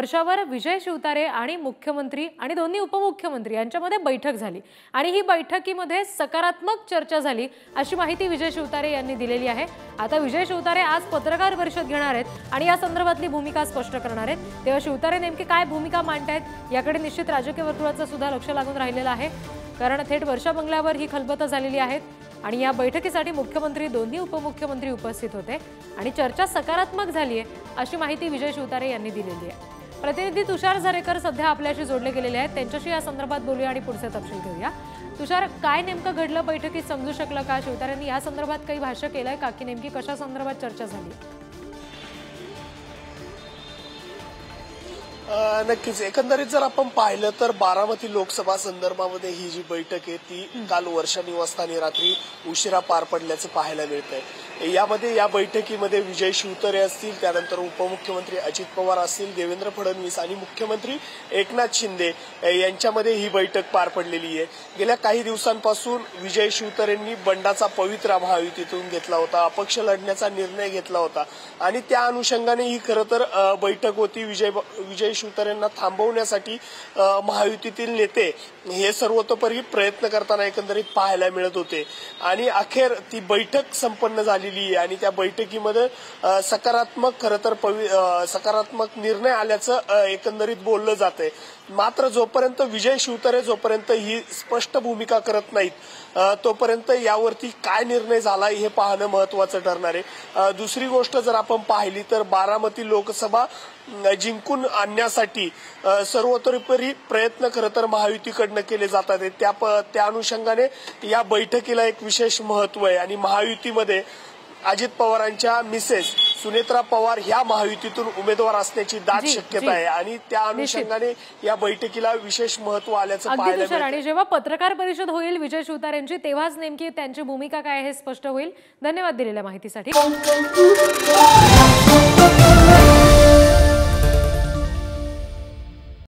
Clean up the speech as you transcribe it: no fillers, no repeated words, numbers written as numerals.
वर्षावर विजय शिवतारे आणि मुख्यमंत्री आणि दोन्ही उपमुख्यमंत्री यांच्यामध्ये बैठक झाली आणि ही बैठकीमध्ये सकारात्मक चर्चा झाली अशी माहिती विजय शिवतारे यांनी दिलेली आहे। आता विजय शिवतारे आज पत्रकार परिषद घेणार आहेत आणि या संदर्भातली भूमिका स्पष्ट करणार आहेत। तेव्हा शिवतारे नेमकी काय भूमिका मांडतायत याकडे निश्चित राजकीय वर्तुळाचं सुद्धा लक्ष लागून राहिलेलं आहे, कारण थेट वर्षा बंगल्यावर ही खलबत झालेली आहे आणि या बैठकीसाठी मुख्यमंत्री दोन्ही उपमुख्यमंत्री उपस्थित होते आणि चर्चा सकारात्मक झाली आहे अशी माहिती विजय शिवतारे यांनी दिलेली आहे। प्रतिनिधी तुषार झरेकर सध्या आपल्याशी जोडले गेलेले आहेत, त्यांच्याशी या संदर्भात बोलूया आणि पुढचे तपशील घेऊया। तुषार, काय नेमकं घडलं बैठकीत समजू शकलं का? शिवतारेंनी या संदर्भात काही भाष्य केलंय का की नेमकी कशा संदर्भात चर्चा झाली? नक्कीच एकंदरीत जर आपण पाहिलं तर बारामती लोकसभा संदर्भामध्ये ही जी बैठक आहे ती काल वर्षा निवासस्थानी रात्री उशिरा पार पडल्याचं पाहायला मिळतंय। यामध्ये या बैठकीमध्ये विजय शिवतारे असतील, त्यानंतर उपमुख्यमंत्री अजित पवार असतील, देवेंद्र फडणवीस आणि मुख्यमंत्री एकनाथ शिंदे यांच्यामध्ये ही बैठक पार पडलेली आहे। गेल्या काही दिवसांपासून विजय शिवतारेंनी बंडाचा पवित्रा महायुतीतून घेतला होता, अपक्ष लढण्याचा निर्णय घेतला होता आणि त्या अनुषंगाने ही खरं तर बैठक होती। विजय शिवतारेंना थांबवण्यासाठी महायुतीतील नेते हे सर्वतोपरी प्रयत्न करताना एकंदरीत पाहायला मिळत होते आणि अखेर ती बैठक संपन्न झालेली आहे आणि त्या बैठकीमध्ये सकारात्मक खरं तर सकारात्मक निर्णय आल्याचं एकंदरीत बोललं जातंय। मात्र जोपर्यंत विजय शिवतारे जोपर्यंत ही स्पष्ट भूमिका करत नाहीत तोपर्यंत यावरती काय निर्णय झाला हे पाहणं महत्वाचं ठरणार आहे। दुसरी गोष्ट जर आपण पाहिली तर बारामती लोकसभा जिंकून आणण्यासाठी सर्वतोपरी प्रयत्न खरं तर महायुतीकडनं केले जातात। त्या अनुषंगाने या बैठकीला एक विशेष महत्व आहे आणि महायुतीमध्ये अजित पवारांच्या मिसेस सुनेत्रा पवार ह्या महायुतीतून उमेदवार असण्याची दाट शक्यता आहे आणि त्या अनुषंगाने या बैठकीला विशेष महत्व आल्याचं पाहायला मिळतं। आणि जेव्हा पत्रकार परिषद होईल विजय शिवतारेंची तेव्हाच नेमकी त्यांची भूमिका काय हे स्पष्ट होईल। धन्यवाद दिलेल्या माहितीसाठी।